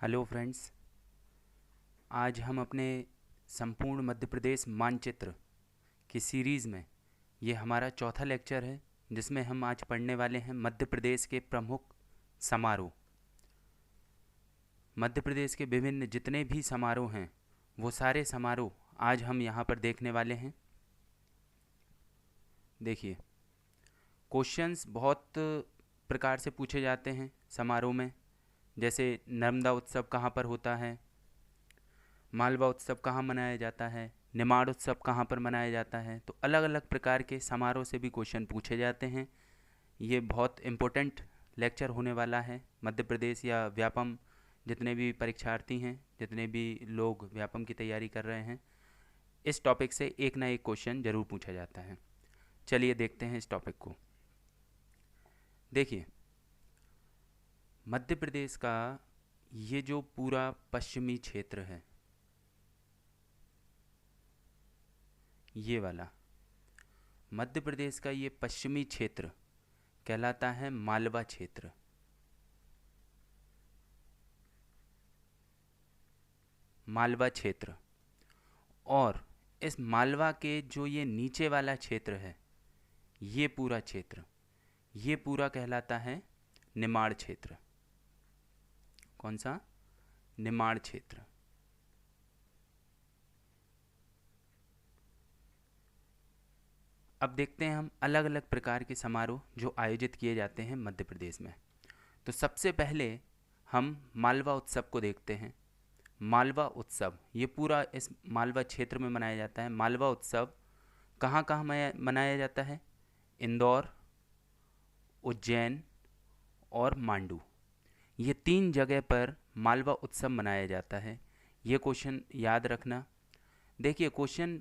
Hello friends. आज हम अपने संपूर्ण मध्य प्रदेश मानचित्र की सीरीज़ में ये हमारा चौथा लेक्चर है, जिसमें हम आज पढ़ने वाले हैं मध्य प्रदेश के प्रमुख समारोह। मध्य प्रदेश के विभिन्न जितने भी समारोह हैं वो सारे समारोह आज हम यहाँ पर देखने वाले हैं। देखिए, क्वेश्चंस बहुत प्रकार से पूछे जाते हैं समारोह में, जैसे नर्मदा उत्सव कहाँ पर होता है, मालवा उत्सव कहाँ मनाया जाता है, निमाड़ उत्सव कहाँ पर मनाया जाता है। तो अलग अलग प्रकार के समारोह से भी क्वेश्चन पूछे जाते हैं। ये बहुत इम्पोर्टेंट लेक्चर होने वाला है। मध्य प्रदेश या व्यापम जितने भी परीक्षार्थी हैं, जितने भी लोग व्यापम की तैयारी कर रहे हैं, इस टॉपिक से एक ना एक क्वेश्चन ज़रूर पूछा जाता है। चलिए देखते हैं इस टॉपिक को। देखिए, मध्य प्रदेश का ये जो पूरा पश्चिमी क्षेत्र है, ये वाला मध्य प्रदेश का ये पश्चिमी क्षेत्र कहलाता है मालवा क्षेत्र। मालवा क्षेत्र। और इस मालवा के जो ये नीचे वाला क्षेत्र है, ये पूरा क्षेत्र, ये पूरा कहलाता है निमाड़ क्षेत्र। कौन सा? निमाड़ क्षेत्र। अब देखते हैं हम अलग अलग प्रकार के समारोह जो आयोजित किए जाते हैं मध्य प्रदेश में। तो सबसे पहले हम मालवा उत्सव को देखते हैं। मालवा उत्सव ये पूरा इस मालवा क्षेत्र में मनाया जाता है। मालवा उत्सव कहाँ कहाँ मनाया जाता है? इंदौर, उज्जैन और मांडू, ये 3 जगह पर मालवा उत्सव मनाया जाता है। ये क्वेश्चन याद रखना। देखिए, क्वेश्चन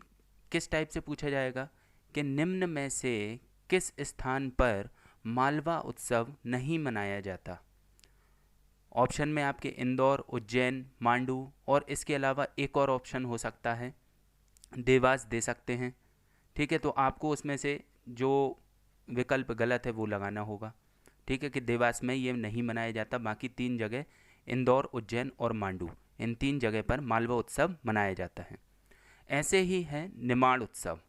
किस टाइप से पूछा जाएगा कि निम्न में से किस स्थान पर मालवा उत्सव नहीं मनाया जाता। ऑप्शन में आपके इंदौर, उज्जैन, मांडू और इसके अलावा एक और ऑप्शन हो सकता है देवास दे सकते हैं। ठीक है, तो आपको उसमें से जो विकल्प गलत है वो लगाना होगा। ठीक है, कि देवास में ये नहीं मनाया जाता, बाकी 3 जगह इंदौर, उज्जैन और मांडू, इन 3 जगह पर मालवा उत्सव मनाया जाता है। ऐसे ही है निमाड़ उत्सव।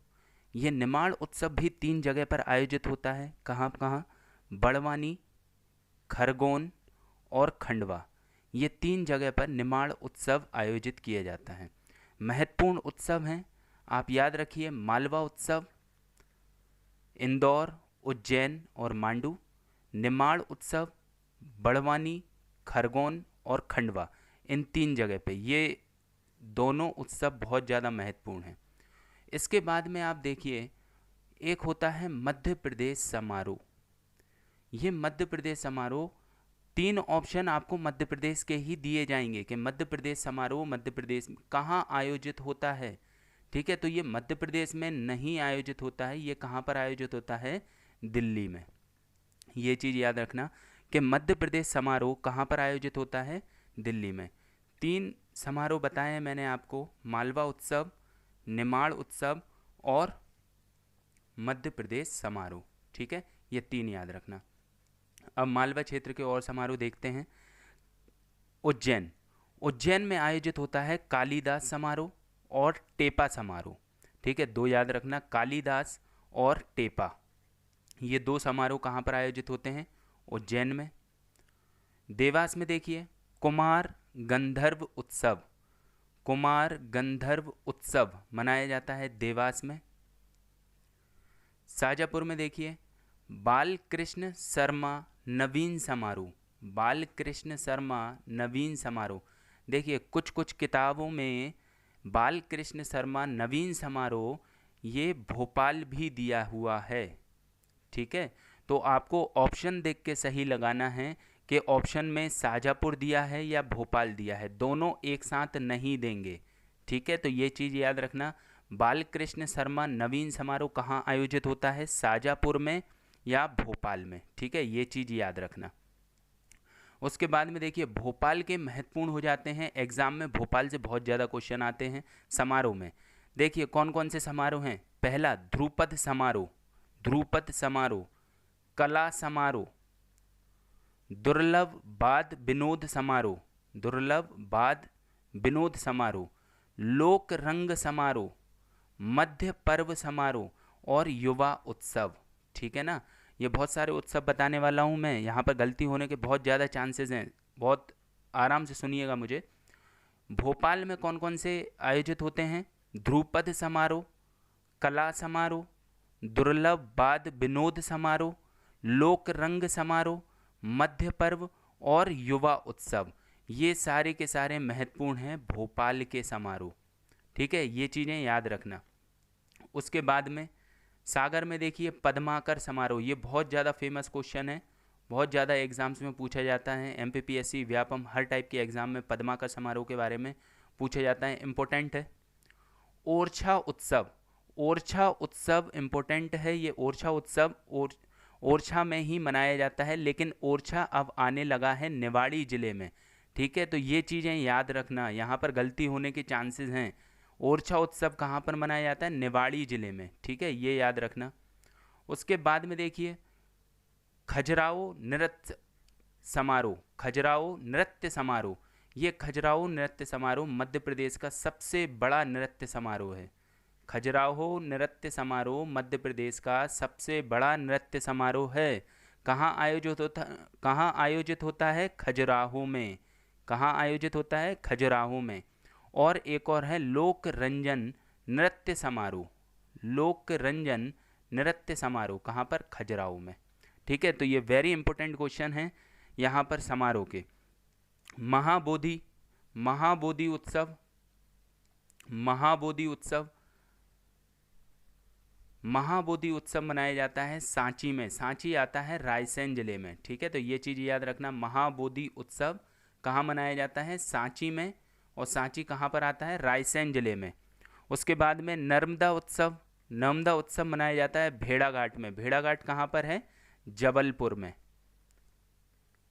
ये निमाड़ उत्सव भी 3 जगह पर आयोजित होता है। कहाँ कहाँ? बड़वानी, खरगोन और खंडवा, ये 3 जगह पर निमाड़ उत्सव आयोजित किया जाता है। महत्वपूर्ण उत्सव हैं, आप याद रखिए, मालवा उत्सव, इंदौर, उज्जैन और मांडू। निमाड़ उत्सव बड़वानी, खरगोन और खंडवा, इन 3 जगह पे ये दोनों उत्सव बहुत ज़्यादा महत्वपूर्ण हैं। इसके बाद में आप देखिए, एक होता है मध्य प्रदेश समारोह। ये मध्य प्रदेश समारोह, 3 ऑप्शन आपको मध्य प्रदेश के ही दिए जाएंगे कि मध्य प्रदेश समारोह मध्य प्रदेश में कहाँ आयोजित होता है। ठीक है, तो ये मध्य प्रदेश में नहीं आयोजित होता है। ये कहाँ पर आयोजित होता है? दिल्ली में। ये चीज़ याद रखना कि मध्य प्रदेश समारोह कहाँ पर आयोजित होता है? दिल्ली में। 3 समारोह बताए हैं मैंने आपको, मालवा उत्सव, निमाड़ उत्सव और मध्य प्रदेश समारोह। ठीक है, ये 3 याद रखना। अब मालवा क्षेत्र के और समारोह देखते हैं। उज्जैन। उज्जैन में आयोजित होता है कालिदास समारोह और टेपा समारोह। ठीक है, 2 याद रखना, कालिदास और टेपा, ये 2 समारोह कहाँ पर आयोजित होते हैं? उज्जैन में। देवास में देखिए, कुमार गंधर्व उत्सव, कुमार गंधर्व उत्सव मनाया जाता है देवास में। शाजापुर में देखिए, बाल कृष्ण शर्मा नवीन समारोह, बाल कृष्ण शर्मा नवीन समारोह। देखिए, कुछ कुछ किताबों में बाल कृष्ण शर्मा नवीन समारोह ये भोपाल भी दिया हुआ है। ठीक है, तो आपको ऑप्शन देख के सही लगाना है कि ऑप्शन में शाजापुर दिया है या भोपाल दिया है, दोनों एक साथ नहीं देंगे। ठीक है, तो ये चीज़ याद रखना, बालकृष्ण शर्मा नवीन समारोह कहाँ आयोजित होता है? शाजापुर में या भोपाल में। ठीक है, ये चीज़ याद रखना। उसके बाद में देखिए, भोपाल के महत्वपूर्ण हो जाते हैं एग्जाम में, भोपाल से बहुत ज़्यादा क्वेश्चन आते हैं समारोह में। देखिए कौन कौन से समारोह हैं। पहला, ध्रुपद समारोह, ध्रुपद समारोह, कला समारोह, दुर्लभ वाद विनोद समारोह, दुर्लभ बाद विनोद समारोह, लोक रंग समारोह, मध्य पर्व समारोह और युवा उत्सव। ठीक है ना, ये बहुत सारे उत्सव बताने वाला हूँ मैं, यहाँ पर गलती होने के बहुत ज़्यादा चांसेस हैं, बहुत आराम से सुनिएगा मुझे। भोपाल में कौन कौन से आयोजित होते हैं? ध्रुपद समारोह, कला समारोह, दुर्लभ बाद विनोद समारोह, लोक रंग समारोह, मध्य पर्व और युवा उत्सव। ये सारे के सारे महत्वपूर्ण हैं भोपाल के समारोह। ठीक है, ये चीज़ें याद रखना। उसके बाद में सागर में देखिए पद्माकर समारोह, ये बहुत ज़्यादा फेमस क्वेश्चन है, बहुत ज़्यादा एग्जाम्स में पूछा जाता है, एमपीपीएससी व्यापम हर टाइप के एग्ज़ाम में पद्माकर समारोह के बारे में पूछा जाता है, इम्पोर्टेंट है। ओरछा उत्सव, ओरछा उत्सव इम्पोर्टेंट है, ये ओरछा उत्सव ओरछा में ही मनाया जाता है, लेकिन ओरछा अब आने लगा है निवाड़ी ज़िले में। ठीक है, तो ये चीज़ें याद रखना, यहाँ पर गलती होने के चांसेस हैं। ओरछा उत्सव कहाँ पर मनाया जाता है? निवाड़ी ज़िले में। ठीक है, ये याद रखना। उसके बाद में देखिए खजुराहो नृत्य समारोह, खजुराहो नृत्य समारोह, ये खजुराहो नृत्य समारोह मध्य प्रदेश का सबसे बड़ा नृत्य समारोह है। खजुराहो नृत्य समारोह मध्य प्रदेश का सबसे बड़ा नृत्य समारोह है। कहाँ आयोजित होता है? खजुराहो में। कहाँ आयोजित होता है? खजुराहो में। और एक और है लोक रंजन नृत्य समारोह, लोक रंजन नृत्य समारोह कहाँ पर? खजुराहो में। ठीक है, तो ये वेरी इंपॉर्टेंट क्वेश्चन है यहाँ पर समारोह के। महाबोधि, महाबोधि उत्सव, महाबोधि उत्सव, महाबोधि उत्सव मनाया जाता है सांची में। सांची आता है रायसेन जिले में। ठीक है, तो ये चीज़ याद रखना, महाबोधि उत्सव कहाँ मनाया जाता है? सांची में। और सांची कहाँ पर आता है? रायसेन जिले में। उसके बाद में नर्मदा उत्सव, नर्मदा उत्सव मनाया जाता है भेड़ाघाट में। भेड़ाघाट कहाँ पर है? जबलपुर में।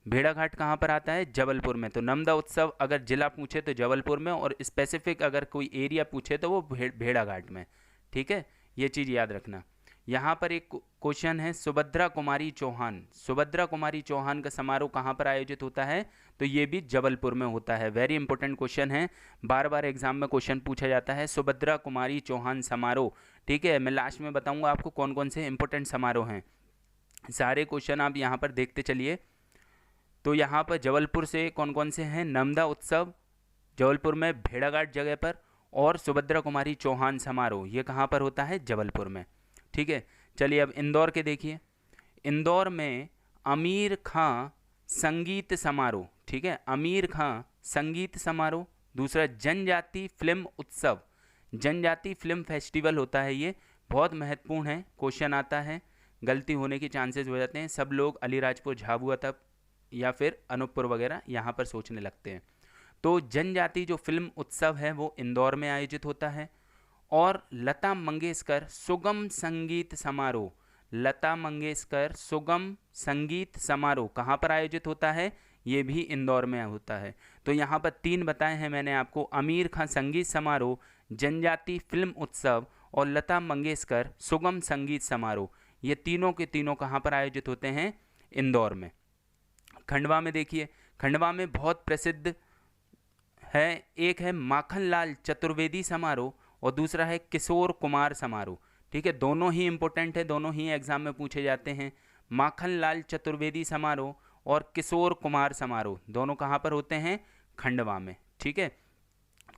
भेड़ाघाट कहाँ पर आता है? जबलपुर में। तो नर्मदा उत्सव अगर जिला पूछे तो जबलपुर में, और स्पेसिफिक अगर कोई एरिया पूछे तो वो भेड़ाघाट में। ठीक है, ये चीज़ याद रखना। यहाँ पर एक क्वेश्चन है सुभद्रा कुमारी चौहान, सुभद्रा कुमारी चौहान का समारोह कहाँ पर आयोजित होता है? तो ये भी जबलपुर में होता है। वेरी इंपॉर्टेंट क्वेश्चन है, बार बार एग्जाम में क्वेश्चन पूछा जाता है, सुभद्रा कुमारी चौहान समारोह। ठीक है, मैं लास्ट में बताऊंगा आपको कौन कौन से इंपॉर्टेंट समारोह हैं। सारे क्वेश्चन आप यहाँ पर देखते चलिए। तो यहाँ पर जबलपुर से कौन कौन से हैं? नर्मदा उत्सव जबलपुर में भेड़ाघाट जगह पर, और सुभद्रा कुमारी चौहान समारोह ये कहाँ पर होता है? जबलपुर में। ठीक है, चलिए अब इंदौर के देखिए। इंदौर में आमिर खां संगीत समारोह। ठीक है, आमिर खां संगीत समारोह। दूसरा जनजाति फिल्म उत्सव, जनजाति फिल्म फेस्टिवल होता है, ये बहुत महत्वपूर्ण है, क्वेश्चन आता है, गलती होने के चांसेस हो जाते हैं। सब लोग अलीराजपुर झाबुआ तक या फिर अनूपपुर वगैरह यहाँ पर सोचने लगते हैं। तो जनजाति जो फिल्म उत्सव है वो इंदौर में आयोजित होता है। और लता मंगेशकर सुगम संगीत समारोह, लता मंगेशकर सुगम संगीत समारोह कहाँ पर आयोजित होता है? ये भी इंदौर में होता है। तो यहाँ पर 3 बताए हैं मैंने आपको, आमिर खां संगीत समारोह, जनजाति फिल्म उत्सव और लता मंगेशकर सुगम संगीत समारोह, ये तीनों के तीनों कहाँ पर आयोजित होते हैं? इंदौर में। खंडवा में देखिए, खंडवा में बहुत प्रसिद्ध है, एक है माखनलाल चतुर्वेदी समारोह और दूसरा है किशोर कुमार समारोह। ठीक है, दोनों ही इंपॉर्टेंट है, दोनों ही एग्जाम में पूछे जाते हैं। माखनलाल चतुर्वेदी समारोह और किशोर कुमार समारोह दोनों कहाँ पर होते हैं? खंडवा में। ठीक है,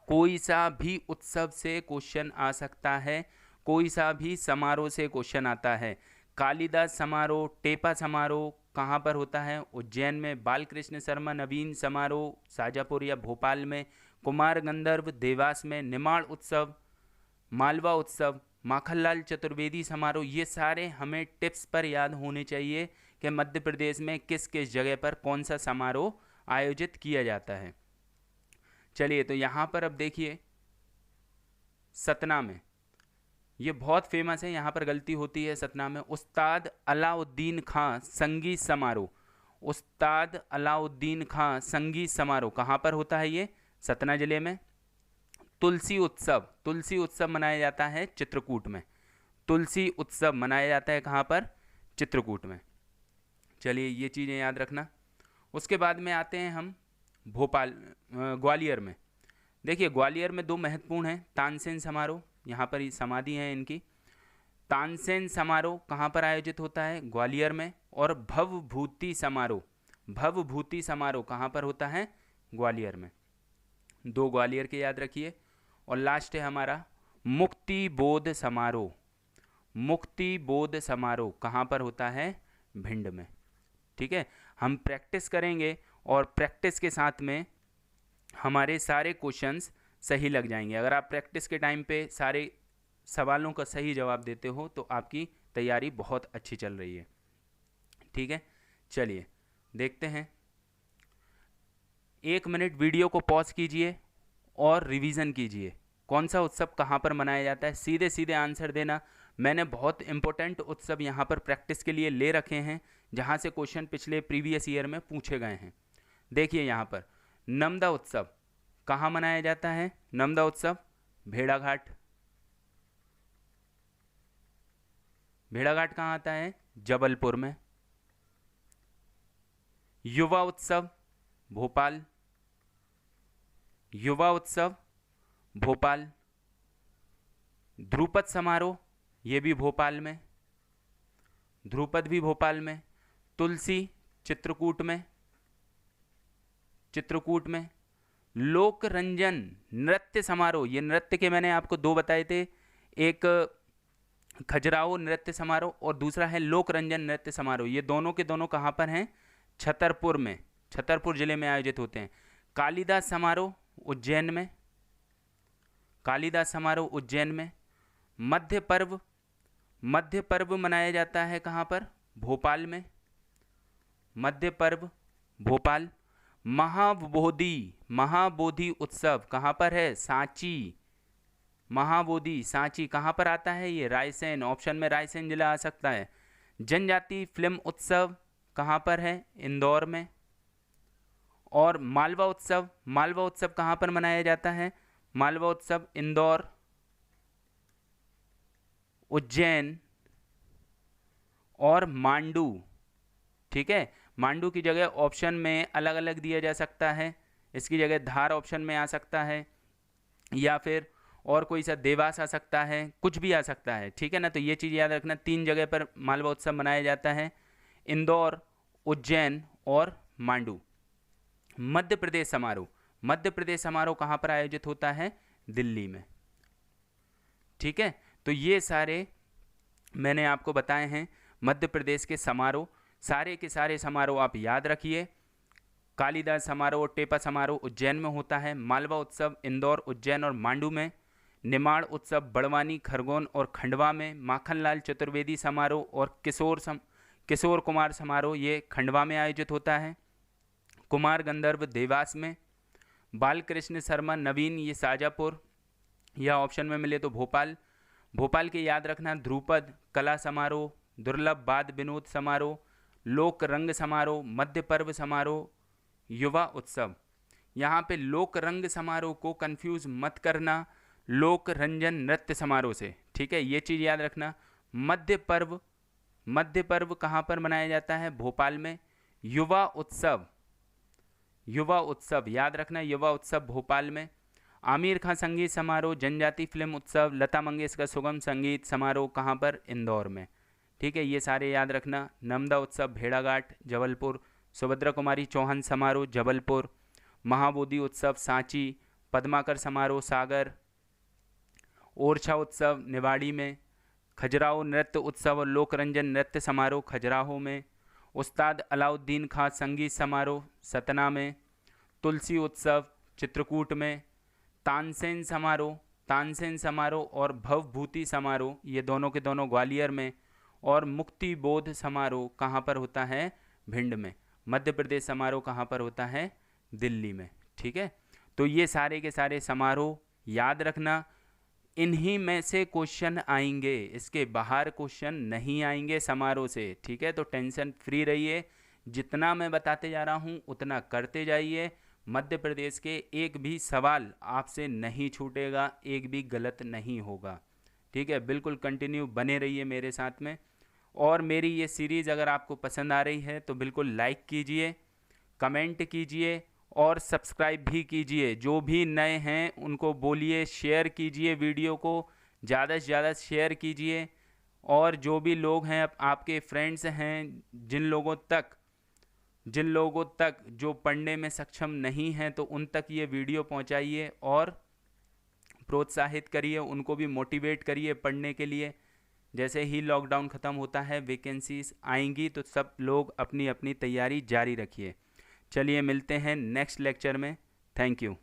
कोई सा भी उत्सव से क्वेश्चन आ सकता है, कोई सा भी समारोह से क्वेश्चन आता है। कालिदास समारोह, टेपा समारोह कहाँ पर होता है? उज्जैन में। बालकृष्ण शर्मा नवीन समारोह शाजापुर या भोपाल में। कुमार गंधर्व देवास में। निमाड़ उत्सव, मालवा उत्सव, माखनलाल चतुर्वेदी समारोह, ये सारे हमें टिप्स पर याद होने चाहिए कि मध्य प्रदेश में किस किस जगह पर कौन सा समारोह आयोजित किया जाता है। चलिए, तो यहाँ पर अब देखिए सतना में, ये बहुत फेमस है, यहाँ पर गलती होती है सतना में। उस्ताद अलाउद्दीन खां संगीत समारोह, उस्ताद अलाउद्दीन खां संगीत समारोह कहाँ पर होता है? ये सतना जिले में। तुलसी उत्सव, तुलसी उत्सव मनाया जाता है चित्रकूट में। तुलसी उत्सव मनाया जाता है कहाँ पर? चित्रकूट में। चलिए, ये चीज़ें याद रखना। उसके बाद में आते हैं हम भोपाल ग्वालियर में। देखिए ग्वालियर में दो महत्वपूर्ण हैं, तानसेन समारोह, यहाँ पर ही समाधि है इनकी। तानसेन समारोह कहाँ पर आयोजित होता है? ग्वालियर में। और भवभूति समारोह, भवभूति समारोह कहाँ पर होता है? ग्वालियर में। दो ग्वालियर के याद रखिए। और लास्ट है हमारा मुक्ति बोध समारोह। मुक्ति बोध समारोह कहाँ पर होता है? भिंड में। ठीक है, हम प्रैक्टिस करेंगे और प्रैक्टिस के साथ में हमारे सारे क्वेश्चंस सही लग जाएंगे। अगर आप प्रैक्टिस के टाइम पे सारे सवालों का सही जवाब देते हो तो आपकी तैयारी बहुत अच्छी चल रही है। ठीक है, चलिए देखते हैं। 1 मिनट वीडियो को पॉज कीजिए और रिवीजन कीजिए। कौन सा उत्सव कहाँ पर मनाया जाता है? सीधे सीधे आंसर देना। मैंने बहुत इंपॉर्टेंट उत्सव यहाँ पर प्रैक्टिस के लिए ले रखे हैं, जहाँ से क्वेश्चन पिछले प्रीवियस ईयर में पूछे गए हैं। देखिए यहाँ पर नर्मदा उत्सव कहाँ मनाया जाता है? नर्मदा उत्सव भेड़ाघाट। भेड़ाघाट कहाँ आता है? जबलपुर में। युवा उत्सव भोपाल। युवा उत्सव भोपाल। ध्रुपद समारोह ये भी भोपाल में, ध्रुपद भी भोपाल में। तुलसी चित्रकूट में, चित्रकूट में। लोक रंजन नृत्य समारोह, ये नृत्य के मैंने आपको दो बताए थे, एक खजुराहो नृत्य समारोह और दूसरा है लोक रंजन नृत्य समारोह। ये दोनों के दोनों कहाँ पर हैं? छतरपुर में, छतरपुर जिले में आयोजित होते हैं। कालिदास समारोह उज्जैन में, कालिदास समारोह उज्जैन में। मध्य पर्व, मध्य पर्व मनाया जाता है कहाँ पर? भोपाल में, मध्य पर्व भोपाल। महाबोधि, महाबोधि उत्सव कहाँ पर है? सांची। महाबोधि सांची कहाँ पर आता है? ये रायसेन, ऑप्शन में रायसेन जिला आ सकता है। जनजाति फिल्म उत्सव कहाँ पर है? इंदौर में। और मालवा उत्सव, मालवा उत्सव कहाँ पर मनाया जाता है? मालवा उत्सव इंदौर, उज्जैन और मांडू। ठीक है, मांडू की जगह ऑप्शन में अलग अलग दिया जा सकता है, इसकी जगह धार ऑप्शन में आ सकता है, या फिर और कोई सा देवास आ सकता है, कुछ भी आ सकता है। ठीक है ना, तो ये चीज़ याद रखना, 3 जगह पर मालवा उत्सव मनाया जाता है, इंदौर, उज्जैन और मांडू। मध्य प्रदेश समारोह, मध्य प्रदेश समारोह कहाँ पर आयोजित होता है? दिल्ली में। ठीक है, तो ये सारे मैंने आपको बताए हैं मध्य प्रदेश के समारोह। सारे के सारे समारोह आप याद रखिए। कालिदास समारोह, टेपा समारोह उज्जैन में होता है। मालवा उत्सव इंदौर, उज्जैन और मांडू में। निमाड़ उत्सव बड़वानी, खरगोन और खंडवा में। माखनलाल चतुर्वेदी समारोह और किशोर कुमार समारोह ये खंडवा में आयोजित होता है। कुमार गंधर्व देवास में। बालकृष्ण शर्मा नवीन ये शाजापुर, या ऑप्शन में मिले तो भोपाल। भोपाल के याद रखना ध्रुपद कला समारोह, दुर्लभ वाद विनोद समारोह, लोक रंग समारोह, मध्य पर्व समारोह, युवा उत्सव। यहाँ पे लोक रंग समारोह को कंफ्यूज मत करना लोक रंजन नृत्य समारोह से। ठीक है, ये चीज़ याद रखना। मध्य पर्व, मध्य पर्व कहाँ पर मनाया जाता है? भोपाल में। युवा उत्सव, युवा उत्सव याद रखना, युवा उत्सव भोपाल में। आमिर खां संगीत समारोह, जनजाति फिल्म उत्सव, लता मंगेशकर सुगम संगीत समारोह कहाँ पर? इंदौर में। ठीक है, ये सारे याद रखना। नर्मदा उत्सव भेड़ाघाट जबलपुर, सुभद्रा कुमारी चौहान समारोह जबलपुर, महाबोधि उत्सव सांची, पद्माकर समारोह सागर, ओरछा उत्सव निवाड़ी में, खजुराहो नृत्य उत्सव और लोकरंजन नृत्य समारोह खजुराहो में, उस्ताद अलाउद्दीन खां संगीत समारोह सतना में, तुलसी उत्सव चित्रकूट में, तानसेन समारोह, तानसेन समारोह और भवभूति समारोह ये दोनों के दोनों ग्वालियर में, और मुक्ति बोध समारोह कहाँ पर होता है? भिंड में। मध्य प्रदेश समारोह कहाँ पर होता है? दिल्ली में। ठीक है, तो ये सारे के सारे समारोह याद रखना। इन्हीं में से क्वेश्चन आएंगे, इसके बाहर क्वेश्चन नहीं आएंगे समारोह से। ठीक है, तो टेंशन फ्री रहिए, जितना मैं बताते जा रहा हूँ उतना करते जाइए। मध्य प्रदेश के एक भी सवाल आपसे नहीं छूटेगा, एक भी गलत नहीं होगा। ठीक है, बिल्कुल कंटिन्यू बने रहिए मेरे साथ में। और मेरी ये सीरीज़ अगर आपको पसंद आ रही है तो बिल्कुल लाइक कीजिए, कमेंट कीजिए और सब्सक्राइब भी कीजिए। जो भी नए हैं उनको बोलिए, शेयर कीजिए वीडियो को, ज़्यादा से ज़्यादा शेयर कीजिए। और जो भी लोग हैं आपके फ्रेंड्स हैं, जिन लोगों तक जो पढ़ने में सक्षम नहीं हैं, तो उन तक ये वीडियो पहुंचाइए और प्रोत्साहित करिए, उनको भी मोटिवेट करिए पढ़ने के लिए। जैसे ही लॉकडाउन ख़त्म होता है, वैकेंसीज आएंगी, तो सब लोग अपनी अपनी तैयारी जारी रखिए। चलिए मिलते हैं नेक्स्ट लेक्चर में। Thank you.